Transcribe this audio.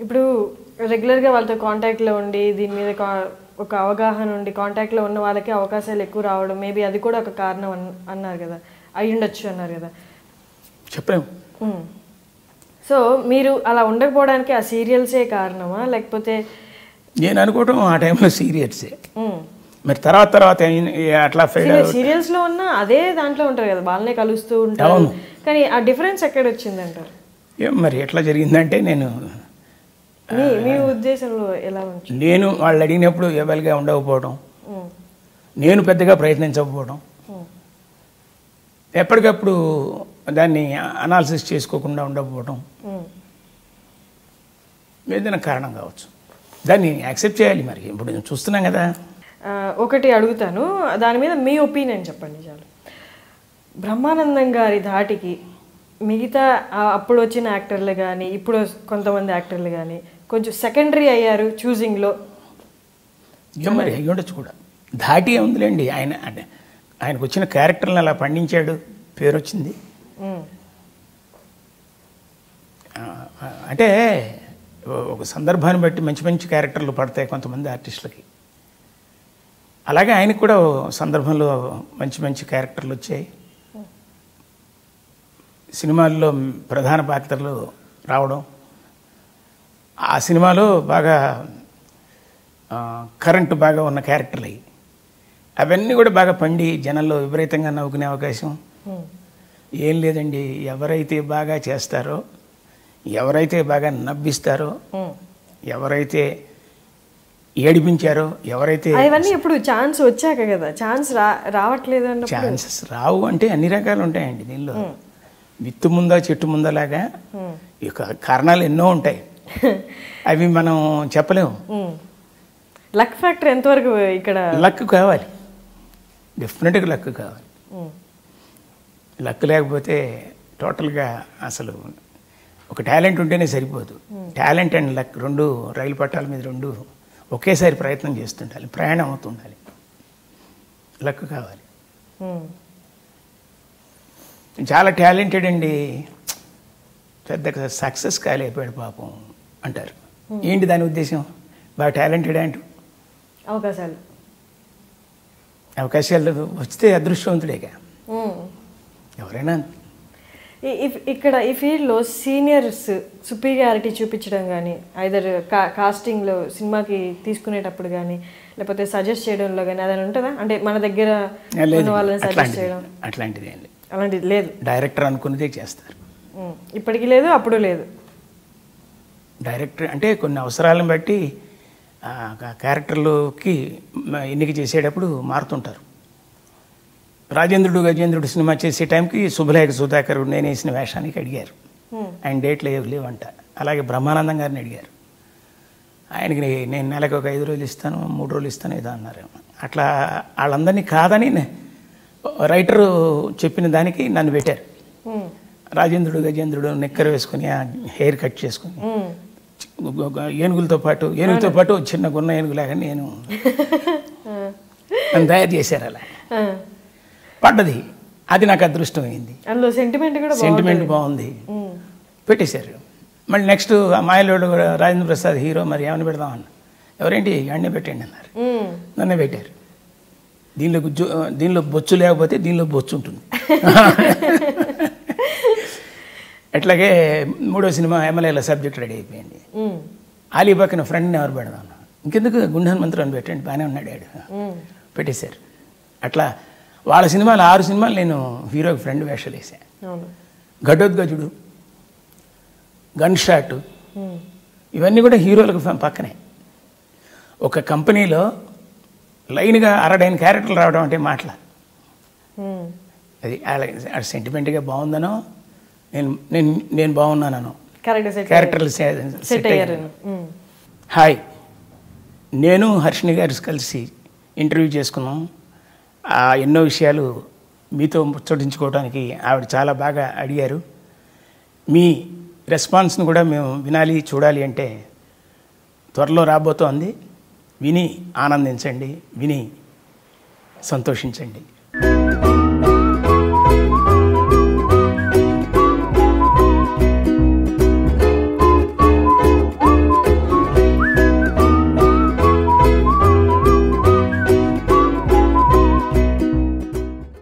ఇప్పుడు రెగ్యులర్గా వాళ్ళతో కాంటాక్ట్లో ఉండి దీని మీద ఒక అవగాహన ఉండి కాంటాక్ట్లో ఉన్న వాళ్ళకి అవకాశాలు ఎక్కువ రావడం మేబీ అది కూడా ఒక కారణం అన్నారు కదా, అయి ఉండొచ్చు అన్నారు కదా, చెప్పాము. సో మీరు అలా ఉండకపోవడానికి ఆ సీరియల్సే కారణమా, లేకపోతే? నేను అనుకోవటం ఆ టైంలో సీరియల్సే. మరి తర్వాత అట్లా సీరియల్స్లో ఉన్న అదే దాంట్లో ఉంటారు కదా, వాళ్ళనే కలుస్తూ ఉంటారు, కానీ ఆ డిఫరెన్స్ ఎక్కడ వచ్చిందంటారు? మరి ఎట్లా జరిగిందంటే, మీ ఉద్దేశంలో ఎలా ఉంది? నేను వాళ్ళు అడిగినప్పుడు ఎవరిగా ఉండకపోవడం, నేను పెద్దగా ప్రయత్నించకపోవడం, ఎప్పటికప్పుడు దాన్ని అనాలిసిస్ చేసుకోకుండా ఉండకపోవడం ఏదైనా కారణం కావచ్చు. దాన్ని యాక్సెప్ట్ చేయాలి. మరి ఇప్పుడు నేను చూస్తున్నాం కదా. ఒకటి అడుగుతాను, దాని మీద మీ ఒపీనియన్ చెప్పండి చాలు. బ్రహ్మానందం గారి ధాటికి మిగతా అప్పుడు వచ్చిన యాక్టర్లు కానీ ఇప్పుడు కొంతమంది యాక్టర్లు కానీ కొంచెం సెకండరీ అయ్యారు చూసింగ్లో. మరి అయ్యి ఉండొచ్చు కూడా. ధాటి ఉందిలేండి. ఆయనకు వచ్చిన క్యారెక్టర్ని అలా పండించాడు, పేరు వచ్చింది. అంటే ఒక సందర్భాన్ని బట్టి మంచి మంచి క్యారెక్టర్లు పడతాయి కొంతమంది ఆర్టిస్టులకి. అలాగే ఆయనకు కూడా సందర్భంలో మంచి మంచి క్యారెక్టర్లు వచ్చాయి. సినిమాల్లో ప్రధాన పాత్రలు రావడం, ఆ సినిమాలో బాగా కరెంటు బాగా ఉన్న క్యారెక్టర్లు అయ్యి అవన్నీ కూడా బాగా పండి జనంలో విపరీతంగా నవ్వుకునే అవకాశం ఏం లేదండి. ఎవరైతే బాగా చేస్తారో, ఎవరైతే బాగా నవ్విస్తారో, ఎవరైతే ఏడిపించారో, ఎవరైతే అవన్నీ ఇప్పుడు ఛాన్స్ వచ్చాక కదా, ఛాన్స్ రావట్లేదు అంటే ఛాన్సెస్ రావు అంటే అన్ని రకాలు ఉంటాయండి దీనిలో. విత్తు ముందా చెట్టు ముందలాగా ఇక కారణాలు ఎన్నో ఉంటాయి, అవి మనం చెప్పలేము. లక్ ఫ్యాక్టర్ ఎంతవరకు ఇక్కడ? లక్ కావాలి, డెఫినెట్గా లక్ కావాలి. లక్ లేకపోతే టోటల్గా అసలు ఒక టాలెంట్ ఉంటేనే సరిపోదు. టాలెంట్ అండ్ లక్ రెండు రైలు పట్టాల మీద రెండు ఒకేసారి ప్రయత్నం చేస్తుండాలి, ప్రయాణం అవుతుండాలి. లక్ కావాలి. చాలా టాలెంటెడ్ అండి, పెద్ద సక్సెస్ కాలేకపోయాడు పాపం అంటారు. ఏంటి దాని ఉద్దేశం? బాగా టాలెంటెడ్ అంటూ అవకాశాలు వస్తే అదృష్టవంతుడేగా ఎవరైనా. ఇక్కడ ఈ ఫీల్డ్లో సీనియర్స్ సుపీరియారిటీ చూపించడం కానీ, ఐదర్ కాస్టింగ్లో సినిమాకి తీసుకునేటప్పుడు కానీ, లేకపోతే సజెస్ట్ చేయడంలో కానీ అదని ఉంటుందా? అంటే మన దగ్గర వాళ్ళని సజెస్ట్ చేయడం అట్లాంటిది అలాంటిది లేదు. డైరెక్టర్ అనుకున్నదే చేస్తారు. ఇప్పటికీ లేదు, అప్పుడు లేదు. డైరెక్టర్ అంటే కొన్ని అవసరాలను బట్టి క్యారెక్టర్లోకి ఎన్నిక చేసేటప్పుడు మారుతుంటారు. రాజేంద్రుడు గజేంద్రుడు సినిమా చేసే టైంకి శుభలేఖ సుధాకర్ నేను వేసిన వేషానికి అడిగారు, ఆయన డేట్లు లేవంట. అలాగే బ్రహ్మానందం గారిని అడిగారు, ఆయనకి నేను నెలకు ఒక 5 రోజులు ఇస్తాను, 3 రోజులు ఇస్తాను ఏదో అన్నారు. అట్లా వాళ్ళందరినీ కాదని రైటరు చెప్పిన దానికి నన్ను పెట్టారు. రాజేంద్రుడు గజేంద్రుడు నిక్కర వేసుకుని హెయిర్ కట్ చేసుకుని ఏనుగులతో పాటు చిన్న గున్న ఏనుగులాగా నన్ను తయారు చేశారు. అలా పడ్డది, అది నాకు అదృష్టమైంది. సెంటిమెంట్ బాగుంది, పెట్టేశారు. మళ్ళీ నెక్స్ట్ మాయలోడు రాజేంద్ర ప్రసాద్ హీరో, మరి ఏమని పెడదామన్న, ఎవరేంటి అన్నీ పెట్టండి అన్నారు, నన్నే పెట్టారు. దీనిలో బొచ్చు లేకపోతే దీనిలో బొచ్చు ఉంటుంది. అట్లాగే 3వ సినిమా ఎమ్మెల్యేల సబ్జెక్ట్ రెడీ అయిపోయింది. ఆలీ పక్కన ఫ్రెండ్ని ఎవరు పెడదాం, ఇంకెందుకు గుండె హనుమంతుడు అని పెట్టండి, బాగానే ఉన్నాడు పెట్టేశారు. అట్లా వాళ్ళ సినిమాలు 6 సినిమాలు నేను హీరోకి ఫ్రెండ్ వేషాలు వేసాను. ఘటోద్గజుడు, గన్ షాట్, ఇవన్నీ కూడా హీరోలకు పక్కనే. ఒక కంపెనీలో లైన్గా 60 క్యారెక్టర్లు రావడం అంటే మాటల, అది సెంటిమెంట్గా బాగుందనో నేను బాగున్నానో క్యారెక్టర్లు సెట్ అయ్యారు. హాయ్, నేను హర్షిని గారు కలిసి ఇంటర్వ్యూ చేసుకున్నాం. ఎన్నో విషయాలు మీతో ముచ్చటించుకోవడానికి ఆవిడ చాలా బాగా అడిగారు. మీ రెస్పాన్స్ను కూడా మేము వినాలి, చూడాలి అంటే త్వరలో రాబోతోంది. విని ఆనందించండి, విని సంతోషించండి.